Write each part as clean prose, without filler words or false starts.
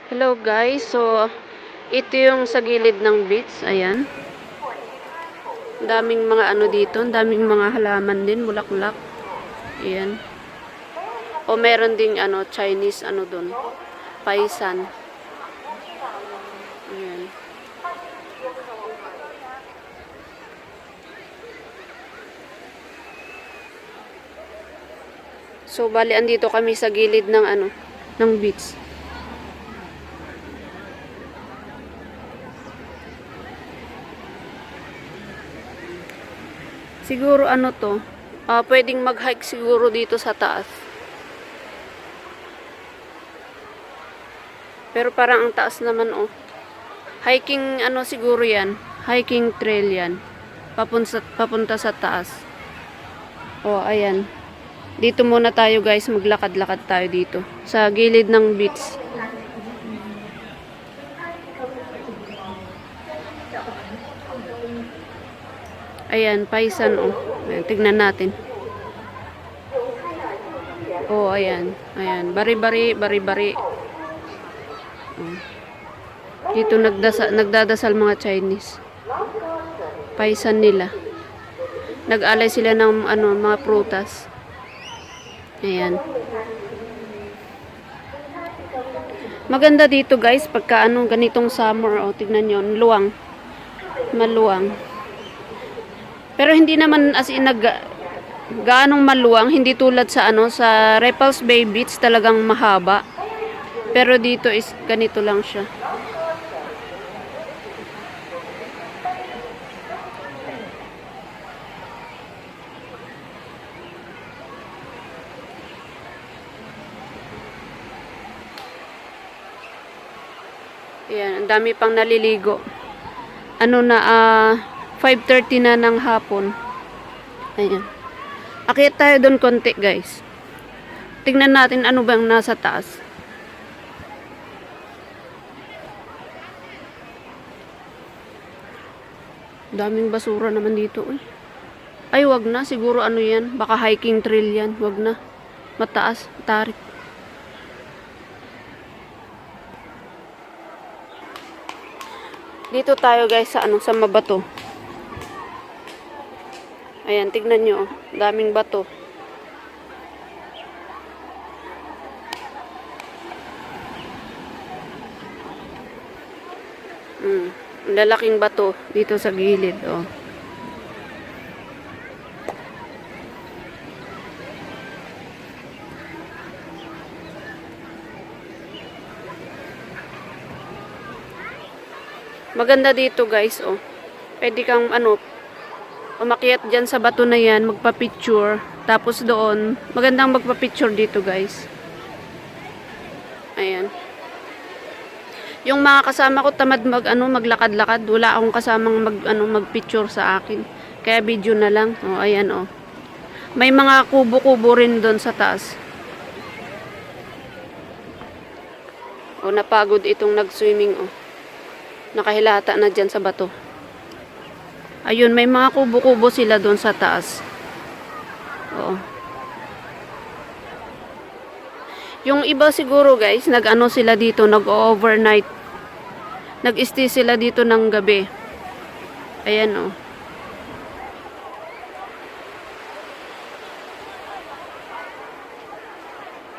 Hello guys, so ito yung sa gilid ng beach, ayan. Daming mga ano dito, daming mga halaman din, bulaklak. Ayan. O meron ding ano, Chinese ano doon, paisan. Ayan. So bali andito kami sa gilid ng ano, ng beach. Siguro ano to, pwedeng mag-hike siguro dito sa taas. Pero parang ang taas naman oh. Hiking ano siguro yan, hiking trail yan. Papunta sa taas. Oh, ayan. Dito muna tayo guys, maglakad-lakad tayo dito. Sa gilid ng beach. Ayan, paisan oh. Ayan, tignan natin. Oh, ayan. Ayan, bari-bari. Oh. Dito nagdadasal mga Chinese. Paisan nila. Nag-alay sila ng ano, mga prutas. Ayan. Maganda dito guys, pagka ano, ganitong summer, oh, tignan nyo, luwang. Maluwang. Pero hindi naman as in gaanong maluwang, hindi tulad sa ano, sa Repulse Bay Beach talagang mahaba. Pero dito is ganito lang siya. Ayan, ang dami pang naliligo. Ano na, 5:30 na ng hapon. Ayan. Akyat tayo doon konti, guys. Tingnan natin ano bang nasa taas. Daming basura naman dito, eh. Ay, wag na. Siguro ano yan. Baka hiking trail yan. Wag na. Mataas. Tarik. Dito tayo guys sa ano, sa mabato. Ayan, tignan nyo. Daming bato. Lalaking bato dito sa gilid, oh. Maganda dito guys, oh. Pwede kang ano, umakyat dyan sa bato na yan, magpa-picture. Tapos doon, magandang magpa-picture dito guys. Ayan. Yung mga kasama ko tamad maglakad-lakad. Wala akong kasamang mag-picture sa akin. Kaya video na lang. Oh, ayan oh. May mga kubo-kubo rin doon sa taas. Oh, napagod itong nag-swimming oh. Nakahilata na dyan sa bato. Ayun, may mga kubo-kubo sila doon sa taas. Oo. Yung iba siguro guys, nag-ano sila dito, nag-overnight. Nag-stay sila dito ng gabi. Ayan oh.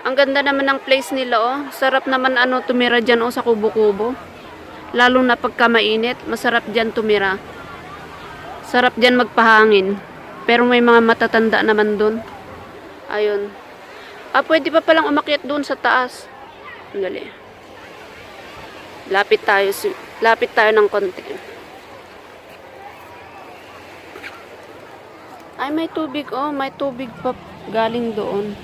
Ang ganda naman ng place nila oh. Sarap naman ano tumira dyan oh sa kubo-kubo. Lalo na pagka mainit, masarap dyan tumira. Sarap dyan magpahangin. Pero may mga matatanda naman dun. Ayun. Pwede pa palang umakyat dun sa taas. Dali. Lapit tayo ng konti. Ay, may tubig oh. May tubig pa galing doon.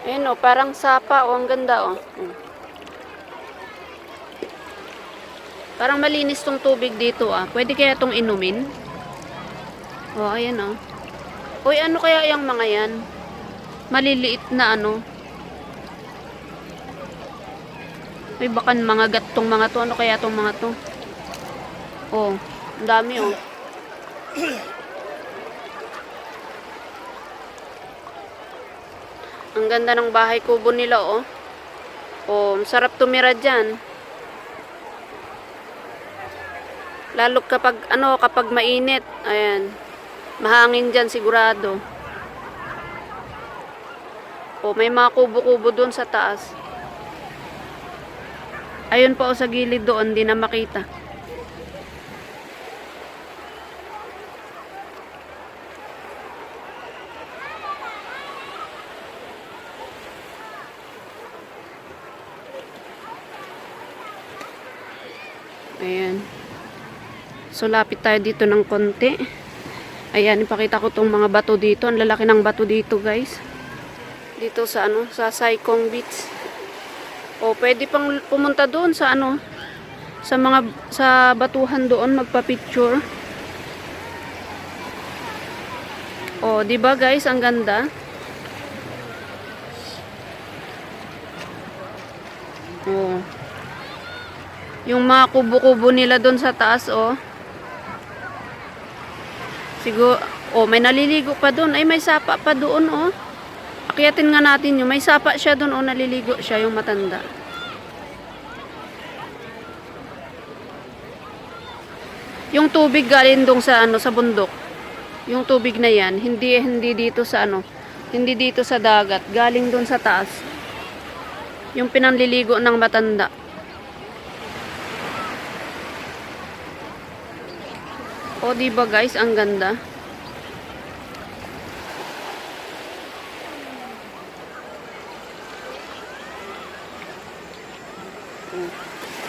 Ayan o, parang sapa o, ang ganda o. Parang malinis tong tubig dito ah. Pwede kaya tong inumin? O, ayan o. Uy, ano kaya yung mga yan? Maliliit na ano. Uy, baka mga gatong mga to. Ano kaya tong mga to? Oh, ang dami oh. Ang ganda ng bahay kubo nila oh. Oh, sarap tumira diyan. Lalo kapag kapag mainit. Ayan. Mahangin diyan sigurado. Oh, may mga kubo-kubo doon sa taas. Ayun pa oh, sa gilid doon, di na makita. Ayan. So, lapit tayo dito ng konti. Ayan, ipakita ko tong mga bato dito. Ang lalaki ng bato dito, guys. Dito sa sa Saikong Beach. O, pwede pang pumunta doon sa sa batuhan doon magpa-picture. O, 'di ba guys, ang ganda? O. Yung mga kubo-kubo nila doon sa taas, oh. Siguro, may naliligo pa doon. Ay, may sapa pa doon, oh. Akyatin nga natin yun. May sapa siya doon, oh. Naliligo siya, yung matanda. Yung tubig galing doon sa sa bundok. Yung tubig na yan, hindi dito sa hindi dito sa dagat, galing doon sa taas. Yung pinanliligo ng matanda. O, diba guys, ang ganda.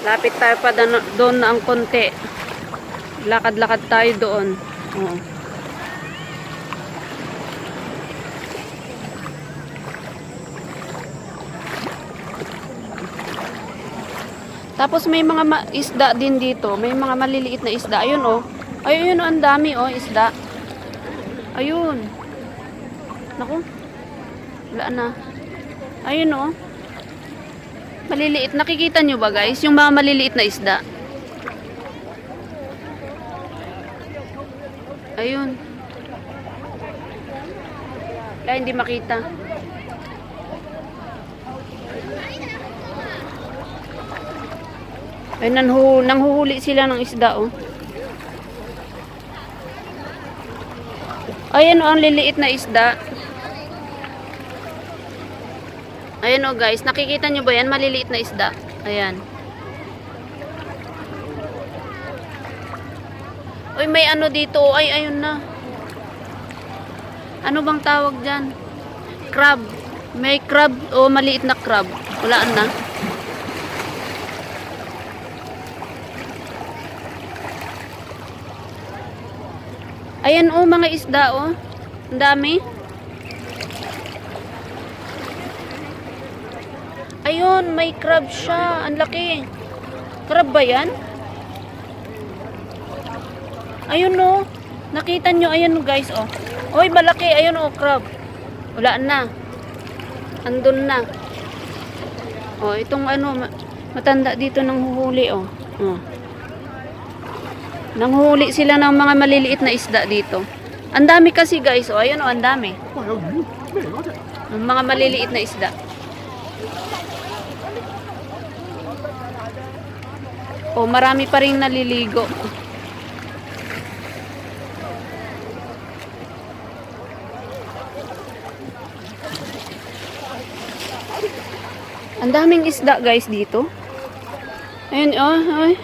Lapit tayo pa doon na ang konti. Lakad-lakad tayo doon. Oh. Tapos may mga isda din dito. May mga maliliit na isda. Ayun oh. Ayun oh, ang dami oh, isda. Ayun. Naku. Wala na. Ayun oh. Maliliit. Nakikita nyo ba guys? Yung mga maliliit na isda. Ayun. Kaya hindi makita. Ay, nanghuhuli sila ng isda oh. Ayan oh, ang liliit na isda. Ayan oh guys, nakikita nyo ba yan? Maliliit na isda. Ayan. Uy, may dito. Ay, ayun na. Ano bang tawag dyan? Crab. May crab o maliit na crab. Walaan na. Ayan oh, mga isda oh. Ang dami. Ayun, may crab siya. Ang laki. Crab ba yan? Ayun oh. Nakita nyo, ayun guys oh. Oy, malaki. Ayun oh, crab. Wala na. Andun na. Oh, itong matanda dito nang huhuli oh. Oh. Nanghuhuli sila ng mga maliliit na isda dito. Ang dami kasi guys oh. Ayun oh, ang dami. Ng mga maliliit na isda. Oh, marami pa ring naliligo. Ang daming isda guys dito. Ayun oh, ay.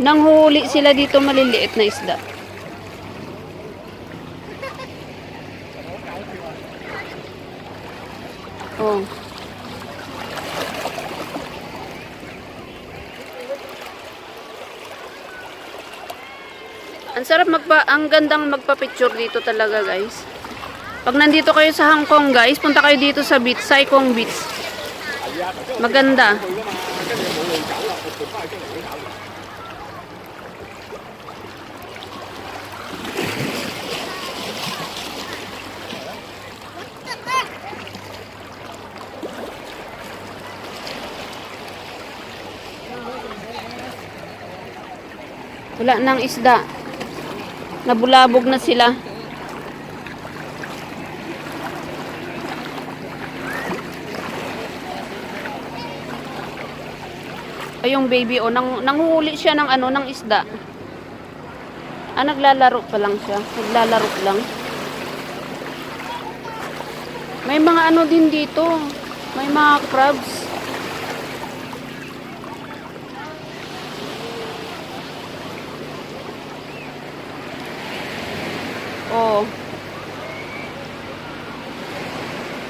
Nanghuhuli sila dito maliliit na isda. Oh. Ang gandang magpa-picture dito talaga guys. Pag nandito kayo sa Hong Kong guys, punta kayo dito sa beach, Saikong Beach. Maganda. Wala nang isda. Nabulabog na sila. Ay, yung baby, oh, nanguhuli siya ng ano, ng isda. Ah, naglalaro pa lang siya. Naglalaro lang. May mga ano din dito. May mga crabs. Oh.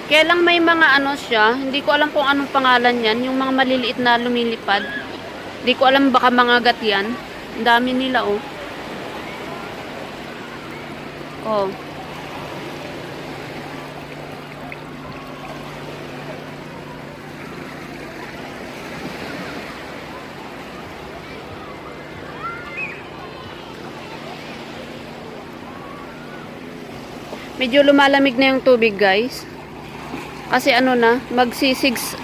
Kaya lang may mga ano siya, hindi ko alam kung anong pangalan yan, yung mga maliliit na lumilipad. Hindi ko alam, baka mga gat yan. Ang dami nila, oh. Oh. Medyo lumalamig na yung tubig, guys. Kasi ano na, magsi 6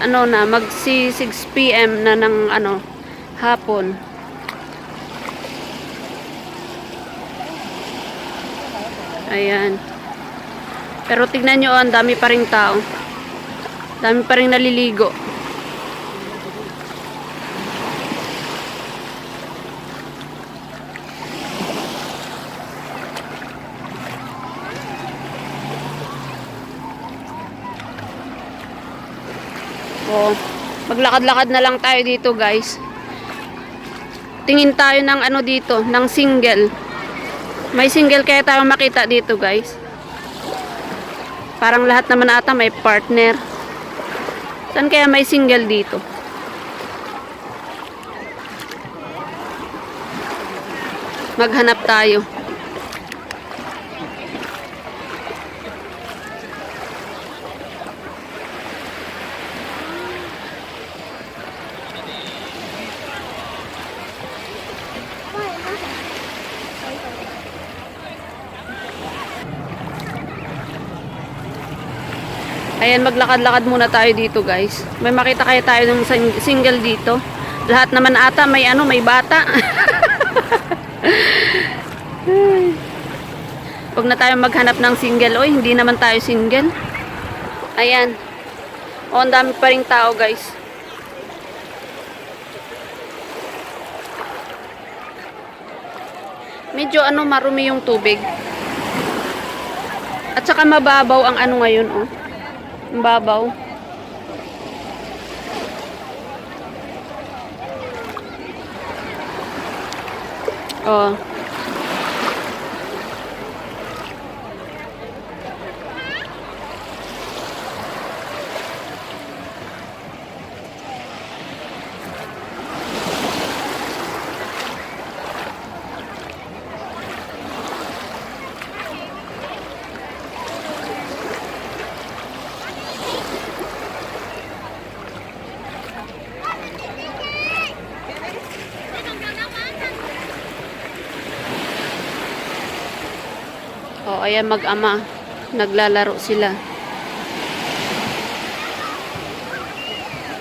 PM na ng ano, hapon. Ayan. Pero tignan nyo, ang dami pa ring tao. Dami pa ring naliligo. Oh, maglakad-lakad na lang tayo dito, guys. Tingin tayo ng ano dito, ng single. May single kaya tayo makita dito, guys. Parang lahat naman ata may partner. Saan kaya may single dito? Maghanap tayo. Ayan, maglakad-lakad muna tayo dito, guys. May makita kaya tayo ng single dito. Lahat naman ata may ano, may bata. Huwag na tayo maghanap ng single. Oy, hindi naman tayo single. Ayan. O, ang dami pa ring tao, guys. Medyo ano, marumi yung tubig. At saka mababaw ang ano ngayon, oh. Babaw. Oh. Oh, ayan mag-ama. Naglalaro sila.